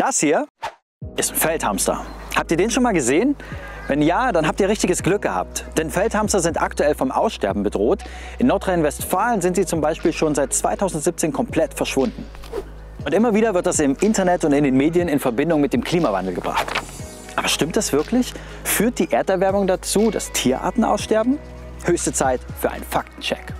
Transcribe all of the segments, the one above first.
Das hier ist ein Feldhamster. Habt ihr den schon mal gesehen? Wenn ja, dann habt ihr richtiges Glück gehabt. Denn Feldhamster sind aktuell vom Aussterben bedroht. In Nordrhein-Westfalen sind sie zum Beispiel schon seit 2017 komplett verschwunden. Und immer wieder wird das im Internet und in den Medien in Verbindung mit dem Klimawandel gebracht. Aber stimmt das wirklich? Führt die Erderwärmung dazu, dass Tierarten aussterben? Höchste Zeit für einen Faktencheck.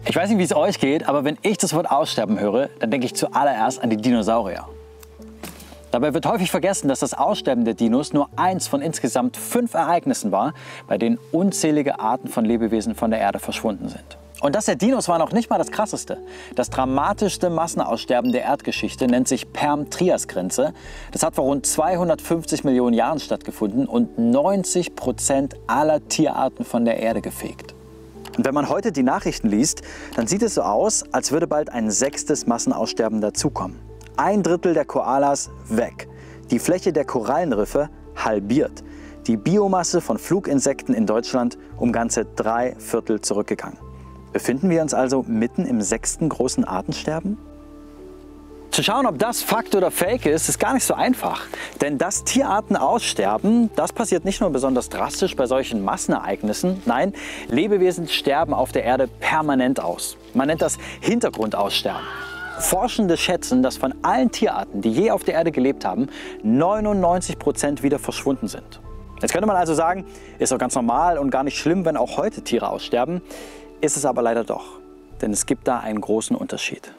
Ich weiß nicht, wie es euch geht, aber wenn ich das Wort Aussterben höre, dann denke ich zuallererst an die Dinosaurier. Dabei wird häufig vergessen, dass das Aussterben der Dinos nur eins von insgesamt 5 Ereignissen war, bei denen unzählige Arten von Lebewesen von der Erde verschwunden sind. Und das der Dinos war noch nicht mal das Krasseste. Das dramatischste Massenaussterben der Erdgeschichte nennt sich Perm-Trias-Grenze. Das hat vor rund 250 Millionen Jahren stattgefunden und 90% aller Tierarten von der Erde gefegt. Und wenn man heute die Nachrichten liest, dann sieht es so aus, als würde bald ein 6. Massenaussterben dazukommen. 1/3 der Koalas weg. Die Fläche der Korallenriffe halbiert. Die Biomasse von Fluginsekten in Deutschland um ganze 3/4 zurückgegangen. Befinden wir uns also mitten im 6. großen Artensterben? Zu schauen, ob das Fakt oder Fake ist gar nicht so einfach. Denn dass Tierarten aussterben, das passiert nicht nur besonders drastisch bei solchen Massenereignissen. Nein, Lebewesen sterben auf der Erde permanent aus. Man nennt das Hintergrundaussterben. Forschende schätzen, dass von allen Tierarten, die je auf der Erde gelebt haben, 99% wieder verschwunden sind. Jetzt könnte man also sagen, ist doch ganz normal und gar nicht schlimm, wenn auch heute Tiere aussterben. Ist es aber leider doch, denn es gibt da einen großen Unterschied.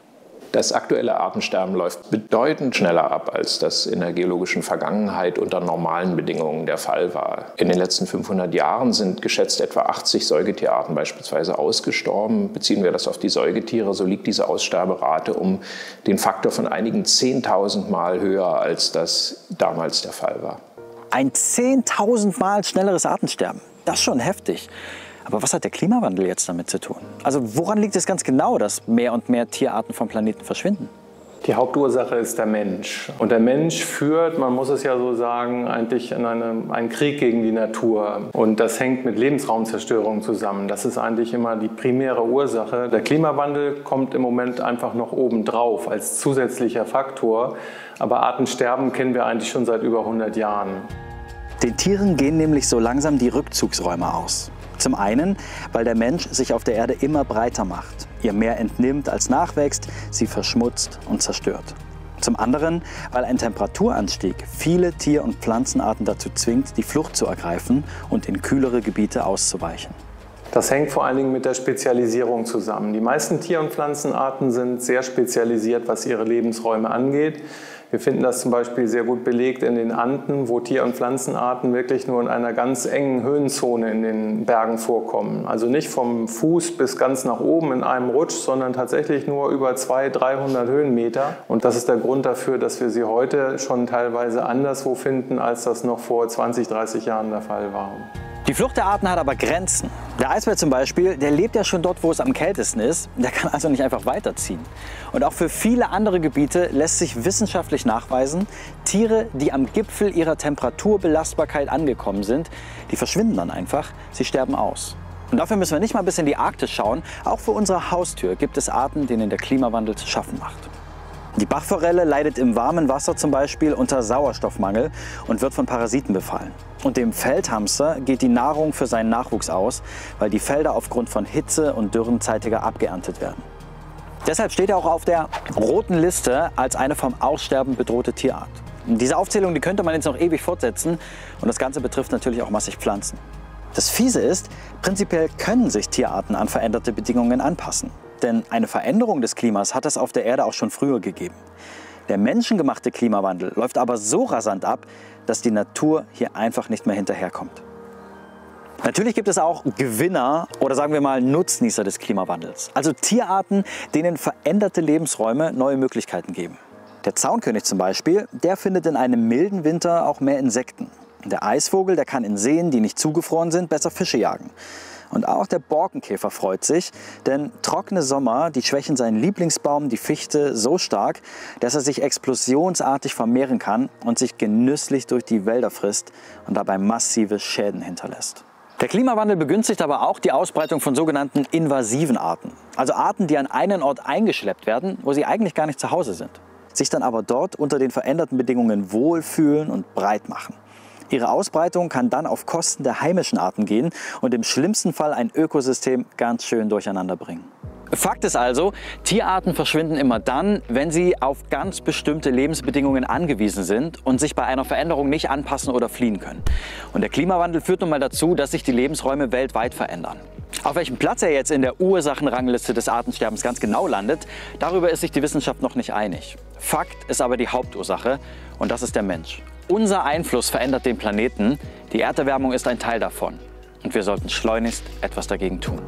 Das aktuelle Artensterben läuft bedeutend schneller ab, als das in der geologischen Vergangenheit unter normalen Bedingungen der Fall war. In den letzten 500 Jahren sind geschätzt etwa 80 Säugetierarten beispielsweise ausgestorben. Beziehen wir das auf die Säugetiere, so liegt diese Aussterberate um den Faktor von einigen 10.000 Mal höher, als das damals der Fall war. Ein 10.000 Mal schnelleres Artensterben, das ist schon heftig. Aber was hat der Klimawandel jetzt damit zu tun? Also woran liegt es ganz genau, dass mehr und mehr Tierarten vom Planeten verschwinden? Die Hauptursache ist der Mensch. Und der Mensch führt, man muss es ja so sagen, eigentlich in einen Krieg gegen die Natur. Und das hängt mit Lebensraumzerstörung zusammen. Das ist eigentlich immer die primäre Ursache. Der Klimawandel kommt im Moment einfach noch obendrauf als zusätzlicher Faktor. Aber Artensterben kennen wir eigentlich schon seit über 100 Jahren. Den Tieren gehen nämlich so langsam die Rückzugsräume aus. Zum einen, weil der Mensch sich auf der Erde immer breiter macht, ihr mehr entnimmt als nachwächst, sie verschmutzt und zerstört. Zum anderen, weil ein Temperaturanstieg viele Tier- und Pflanzenarten dazu zwingt, die Flucht zu ergreifen und in kühlere Gebiete auszuweichen. Das hängt vor allen Dingen mit der Spezialisierung zusammen. Die meisten Tier- und Pflanzenarten sind sehr spezialisiert, was ihre Lebensräume angeht. Wir finden das zum Beispiel sehr gut belegt in den Anden, wo Tier- und Pflanzenarten wirklich nur in einer ganz engen Höhenzone in den Bergen vorkommen. Also nicht vom Fuß bis ganz nach oben in einem Rutsch, sondern tatsächlich nur über 200-300 Höhenmeter. Und das ist der Grund dafür, dass wir sie heute schon teilweise anderswo finden, als das noch vor 20-30 Jahren der Fall war. Die Flucht der Arten hat aber Grenzen. Der Eisbär zum Beispiel, der lebt ja schon dort, wo es am kältesten ist. Der kann also nicht einfach weiterziehen. Und auch für viele andere Gebiete lässt sich wissenschaftlich nachweisen, Tiere, die am Gipfel ihrer Temperaturbelastbarkeit angekommen sind, die verschwinden dann einfach, sie sterben aus. Und dafür müssen wir nicht mal bis in die Arktis schauen. Auch vor unserer Haustür gibt es Arten, denen der Klimawandel zu schaffen macht. Die Bachforelle leidet im warmen Wasser zum Beispiel unter Sauerstoffmangel und wird von Parasiten befallen. Und dem Feldhamster geht die Nahrung für seinen Nachwuchs aus, weil die Felder aufgrund von Hitze und Dürren zeitiger abgeerntet werden. Deshalb steht er auch auf der roten Liste als eine vom Aussterben bedrohte Tierart. Diese Aufzählung, die könnte man jetzt noch ewig fortsetzen und das Ganze betrifft natürlich auch massig Pflanzen. Das Fiese ist, prinzipiell können sich Tierarten an veränderte Bedingungen anpassen. Denn eine Veränderung des Klimas hat es auf der Erde auch schon früher gegeben. Der menschengemachte Klimawandel läuft aber so rasant ab, dass die Natur hier einfach nicht mehr hinterherkommt. Natürlich gibt es auch Gewinner oder sagen wir mal Nutznießer des Klimawandels. Also Tierarten, denen veränderte Lebensräume neue Möglichkeiten geben. Der Zaunkönig zum Beispiel, der findet in einem milden Winter auch mehr Insekten. Der Eisvogel, der kann in Seen, die nicht zugefroren sind, besser Fische jagen. Und auch der Borkenkäfer freut sich, denn trockene Sommer, die schwächen seinen Lieblingsbaum, die Fichte, so stark, dass er sich explosionsartig vermehren kann und sich genüsslich durch die Wälder frisst und dabei massive Schäden hinterlässt. Der Klimawandel begünstigt aber auch die Ausbreitung von sogenannten invasiven Arten. Also Arten, die an einen Ort eingeschleppt werden, wo sie eigentlich gar nicht zu Hause sind. Sich dann aber dort unter den veränderten Bedingungen wohlfühlen und breit machen. Ihre Ausbreitung kann dann auf Kosten der heimischen Arten gehen und im schlimmsten Fall ein Ökosystem ganz schön durcheinander bringen. Fakt ist also, Tierarten verschwinden immer dann, wenn sie auf ganz bestimmte Lebensbedingungen angewiesen sind und sich bei einer Veränderung nicht anpassen oder fliehen können. Und der Klimawandel führt nun mal dazu, dass sich die Lebensräume weltweit verändern. Auf welchem Platz er jetzt in der Ursachenrangliste des Artensterbens ganz genau landet, darüber ist sich die Wissenschaft noch nicht einig. Fakt ist aber die Hauptursache und das ist der Mensch. Unser Einfluss verändert den Planeten, die Erderwärmung ist ein Teil davon und wir sollten schleunigst etwas dagegen tun.